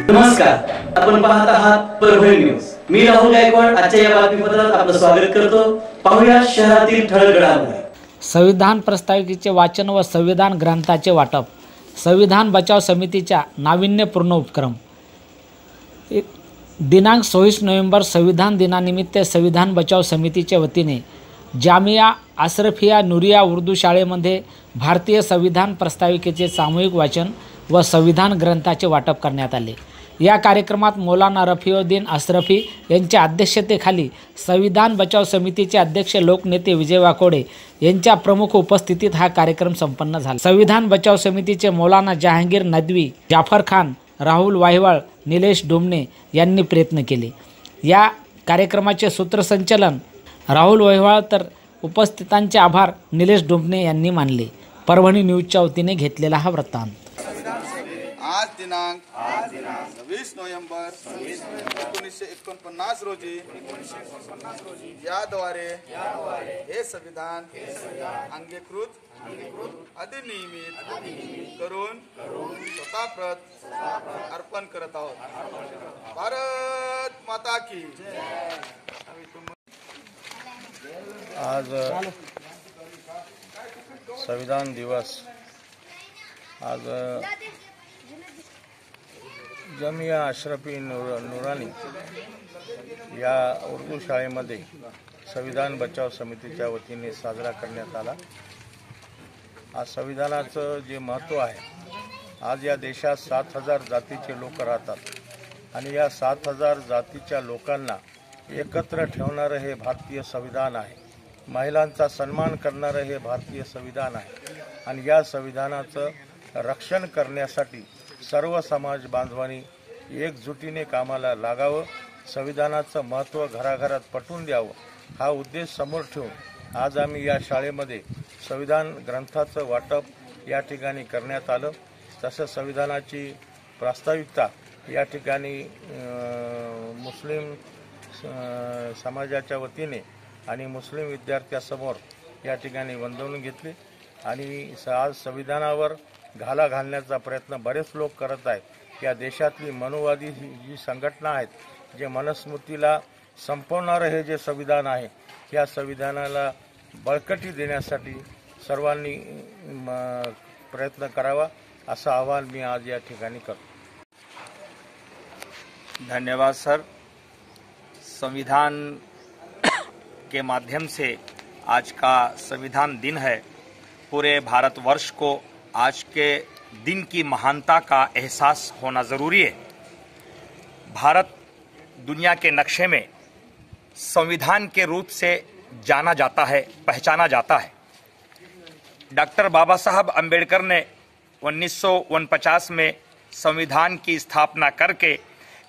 नमस्कार, आपण पाहत आहात परभणी न्यूज। मी राहुल गायकवाड आजच्या या बातमीपत्रात आपलं स्वागत करतो। पाहूया शहरातील ठळक घडामोडी। संविधान प्रस्ताविकेचे वाचन व संविधान ग्रंथाचे वाटप। संविधान बचाव समितीचा नाविन्यपूर्ण उपक्रम। दिनांक 26 नोव्हेंबर संविधान दिनानिमित्त संविधान बचाव समितीच्या वतीने जामिया अशरफिया नूरिया उर्दू शाळेमध्ये भारतीय संविधान प्रस्ताविकेचे सामूहिक वाचन व संविधान ग्रंथाचे वाटप करण्यात आले। या कार्यक्रमात मौलाना रफीउद्दीन अशरफी यांच्या अध्यक्षतेखाली संविधान बचाव समितीचे अध्यक्ष लोकनेते विजय वाकोडे यांच्या प्रमुख उपस्थितीत हा कार्यक्रम संपन्न झाला। संविधान बचाव समितीचे मौलाना जहांगीर नदवी, जाफर खान, राहुल वाहिवाळ, निलेश डोमणे यांनी प्रयत्न केले। या कार्यक्रमाचे सूत्रसंचालन राहुल वाहिवाळ तर उपस्थितांचे आभार निलेश डोमणे यांनी मानले। परभणी न्यूजच्या वतीने घेतलेला हा वृत्तांत। आज दिनांक 26 नोव्हेंबर 1949 रोजी याद्वारे हे संविधान अंगीकृत अधिनियमित करून स्वतः प्रत अर्पण करत आहोत। भारत माता की जय। आज संविधान दिवस। आज जामिया अशरफी नूरानी या उर्दू शाळेमध्ये संविधान बचाव समितीच्या वतीने साजरा करण्यात आला। आज संविधानाचं जे महत्त्व आहे, आज या देशात 7000 जातीचे लोक राहतात आणि या 7000 जातीच्या लोकांना एकत्र ठेवणारं हे भारतीय संविधान आहे। महिलांचा सन्मान करणारं हे भारतीय संविधान आहे आणि या संविधानाचं रक्षण करण्यासाठी सर्व समाज बांधवांनी एकजुटीने कामाला लागावं, संविधानाचं महत्त्व घराघरात पटवून द्यावं, हा उद्देश समोर ठेवून आज आम्ही या शाळेमध्ये संविधान ग्रंथाचं वाटप या ठिकाणी करण्यात आलं। तसं संविधानाची प्रास्ताविकता या ठिकाणी मुस्लिम समाजाच्या वतीने आणि मुस्लिम विद्यार्थ्यांसमोर या ठिकाणी वंदवून घेतली आणि आज संविधानावर घाला घालण्याचा प्रयत्न बरेच लोक करत आहेत। या देशातली मनुवादी जी संघटना आहेत, जे मनुस्मृतीला संपवणारं हे जे संविधान आहे, या संविधानाला बळकटी देण्यासाठी सर्वांनी प्रयत्न करावा असं आवाहन मी आज या ठिकाणी करतो। धन्यवाद सर। संविधान के माध्यम से आज का संविधान दिन है। पूरे भारतवर्ष को आज के दिन की महानता का एहसास होना ज़रूरी है। भारत दुनिया के नक्शे में संविधान के रूप से जाना जाता है, पहचाना जाता है। डॉक्टर बाबा साहब अम्बेडकर ने 1949 में संविधान की स्थापना करके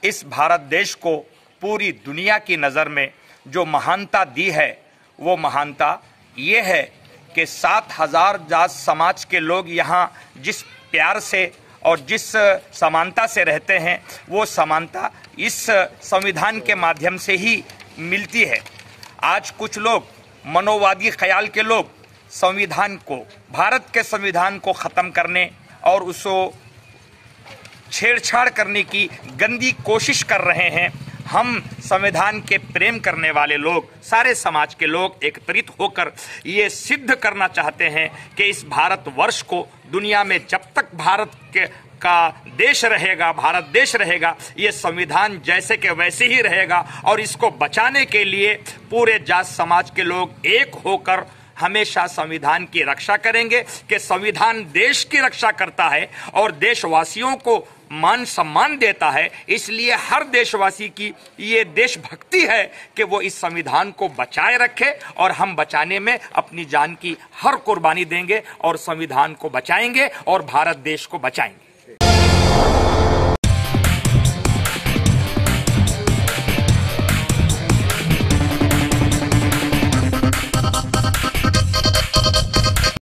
इस भारत देश को पूरी दुनिया की नज़र में जो महानता दी है, वो महानता ये है कि 7000 जात समाज के लोग यहाँ जिस प्यार से और जिस समानता से रहते हैं, वो समानता इस संविधान के माध्यम से ही मिलती है। आज कुछ लोग, मनोवादी ख्याल के लोग, संविधान को, भारत के संविधान को ख़त्म करने और उसको छेड़छाड़ करने की गंदी कोशिश कर रहे हैं। हम संविधान के प्रेम करने वाले लोग, सारे समाज के लोग एकत्रित होकर ये सिद्ध करना चाहते हैं कि इस भारतवर्ष को दुनिया में जब तक भारत का देश रहेगा, भारत देश रहेगा, ये संविधान जैसे के वैसे ही रहेगा और इसको बचाने के लिए पूरे जात समाज के लोग एक होकर हमेशा संविधान की रक्षा करेंगे कि संविधान देश की रक्षा करता है और देशवासियों को मान सम्मान देता है। इसलिए हर देशवासी की ये देशभक्ति है कि वो इस संविधान को बचाए रखे और हम बचाने में अपनी जान की हर कुर्बानी देंगे और संविधान को बचाएंगे और भारत देश को बचाएंगे।